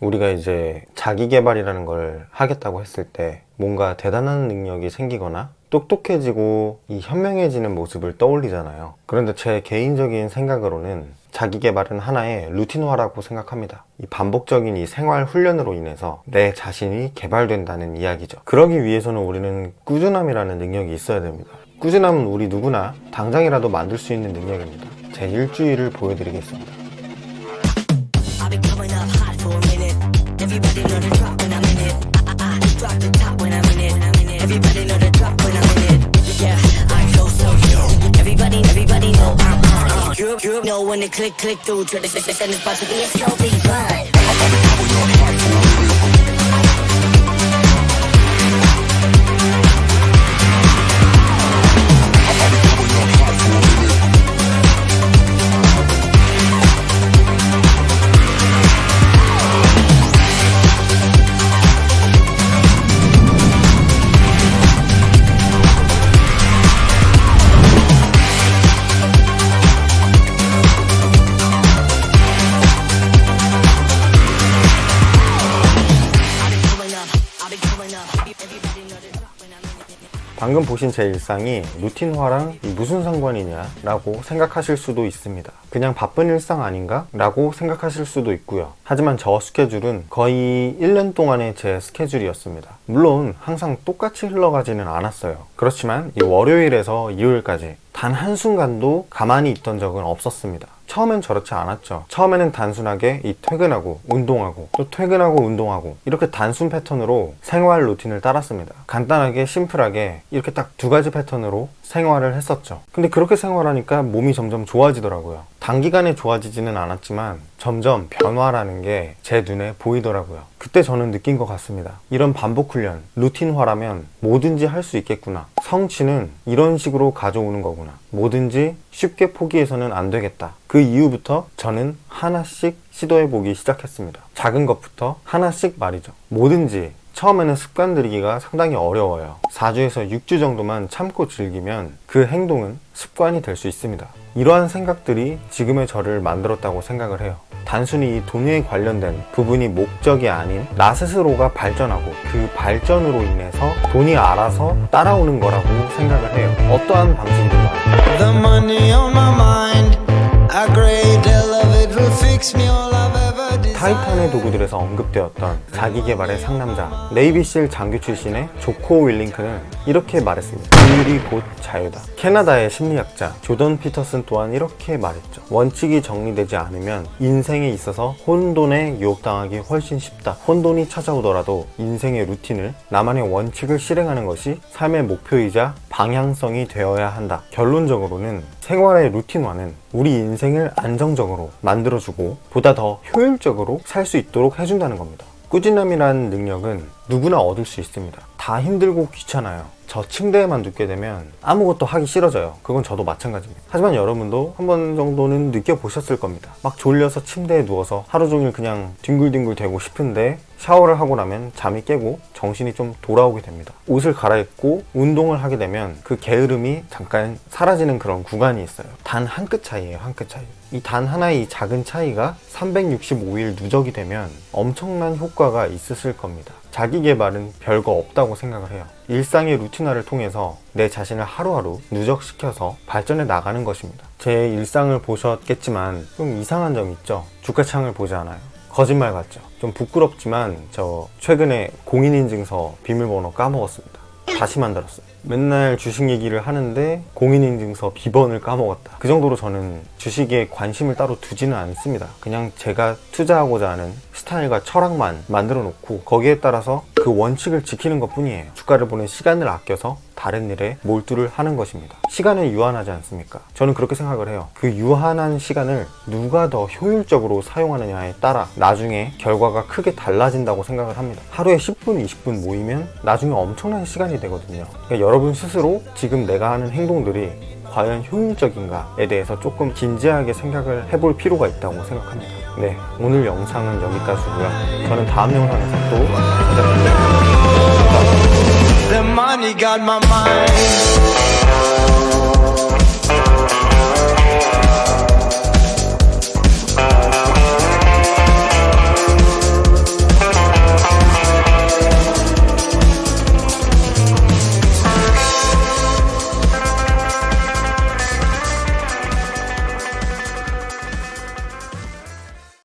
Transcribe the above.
우리가 이제 자기 개발이라는 걸 하겠다고 했을 때 뭔가 대단한 능력이 생기거나 똑똑해지고 이 현명해지는 모습을 떠올리잖아요. 그런데 제 개인적인 생각으로는 자기 개발은 하나의 루틴화라고 생각합니다. 이 반복적인 이 생활 훈련으로 인해서 내 자신이 개발된다는 이야기죠. 그러기 위해서는 우리는 꾸준함이라는 능력이 있어야 됩니다. 꾸준함은 우리 누구나 당장이라도 만들 수 있는 능력입니다. 제 일주일을 보여드리겠습니다. You know when it click through, the send is about to be a slow beat ride. 방금 보신 제 일상이 루틴화랑 무슨 상관이냐 라고 생각하실 수도 있습니다. 그냥 바쁜 일상 아닌가? 라고 생각하실 수도 있고요. 하지만 저 스케줄은 거의 1년 동안의 제 스케줄이었습니다. 물론 항상 똑같이 흘러가지는 않았어요. 그렇지만 이 월요일에서 일요일까지 단 한순간도 가만히 있던 적은 없었습니다. 처음엔 저렇지 않았죠. 처음에는 단순하게 이 퇴근하고 운동하고 또 퇴근하고 운동하고 이렇게 단순 패턴으로 생활 루틴을 따랐습니다. 간단하게 심플하게 이렇게 딱 두 가지 패턴으로 생활을 했었죠. 근데 그렇게 생활하니까 몸이 점점 좋아지더라고요. 단기간에 좋아지지는 않았지만 점점 변화라는 게 제 눈에 보이더라고요. 그때 저는 느낀 것 같습니다. 이런 반복 훈련, 루틴화라면 뭐든지 할 수 있겠구나. 성취는 이런 식으로 가져오는 거구나. 뭐든지 쉽게 포기해서는 안 되겠다. 그 이후부터 저는 하나씩 시도해보기 시작했습니다. 작은 것부터 하나씩 말이죠. 뭐든지 처음에는 습관 들이기가 상당히 어려워요. 4주에서 6주 정도만 참고 즐기면 그 행동은 습관이 될 수 있습니다. 이러한 생각들이 지금의 저를 만들었다고 생각을 해요. 단순히 이 돈에 관련된 부분이 목적이 아닌 나 스스로가 발전하고 그 발전으로 인해서 돈이 알아서 따라오는 거라고 생각을 해요. 어떠한 방식이든 The money on my mind, a great deal of it will fix me all I've ever desired. 타이탄의 도구들에서 언급되었던 자기개발의 상남자 네이비실 장교 출신의 조코 윌링크는 이렇게 말했습니다. 비율이 곧 자유다. 캐나다의 심리학자 조던 피터슨 또한 이렇게 말했죠. 원칙이 정리되지 않으면 인생에 있어서 혼돈에 유혹당하기 훨씬 쉽다. 혼돈이 찾아오더라도 인생의 루틴을 나만의 원칙을 실행하는 것이 삶의 목표이자 방향성이 되어야 한다. 결론적으로는 생활의 루틴화는 우리 인생을 안정적으로 만들어주고 보다 더 효율적으로 살 수 있도록 해준다는 겁니다. 꾸준함이라는 능력은 누구나 얻을 수 있습니다. 다 힘들고 귀찮아요. 저 침대에만 눕게 되면 아무것도 하기 싫어져요. 그건 저도 마찬가지입니다. 하지만 여러분도 한 번 정도는 느껴보셨을 겁니다. 막 졸려서 침대에 누워서 하루 종일 그냥 뒹굴뒹굴 대고 싶은데 샤워를 하고 나면 잠이 깨고 정신이 좀 돌아오게 됩니다. 옷을 갈아입고 운동을 하게 되면 그 게으름이 잠깐 사라지는 그런 구간이 있어요. 단 한 끗 차이예요. 한 끗 차이. 이 단 하나의 작은 차이가 365일 누적이 되면 엄청난 효과가 있으실 겁니다. 자기 개발은 별거 없다고 생각을 해요. 일상의 루틴화를 통해서 내 자신을 하루하루 누적시켜서 발전해 나가는 것입니다. 제 일상을 보셨겠지만 좀 이상한 점 있죠? 주가창을 보지 않아요. 거짓말 같죠? 좀 부끄럽지만 저 최근에 공인인증서 비밀번호 까먹었습니다. 다시 만들었어요. 맨날 주식 얘기를 하는데 공인인증서 비번을 까먹었다. 그 정도로 저는 주식에 관심을 따로 두지는 않습니다. 그냥 제가 투자하고자 하는 스타일과 철학만 만들어 놓고 거기에 따라서 그 원칙을 지키는 것 뿐이에요. 주가를 보는 시간을 아껴서 다른 일에 몰두를 하는 것입니다. 시간은 유한하지 않습니까? 저는 그렇게 생각을 해요. 그 유한한 시간을 누가 더 효율적으로 사용하느냐에 따라 나중에 결과가 크게 달라진다고 생각을 합니다. 하루에 10분, 20분 모이면 나중에 엄청난 시간이 되거든요. 그러니까 여러분 스스로 지금 내가 하는 행동들이 과연 효율적인가에 대해서 조금 진지하게 생각을 해볼 필요가 있다고 생각합니다. 네, 오늘 영상은 여기까지고요. 저는 다음 영상에서 또 찾아뵙겠습니다. The money got my mind.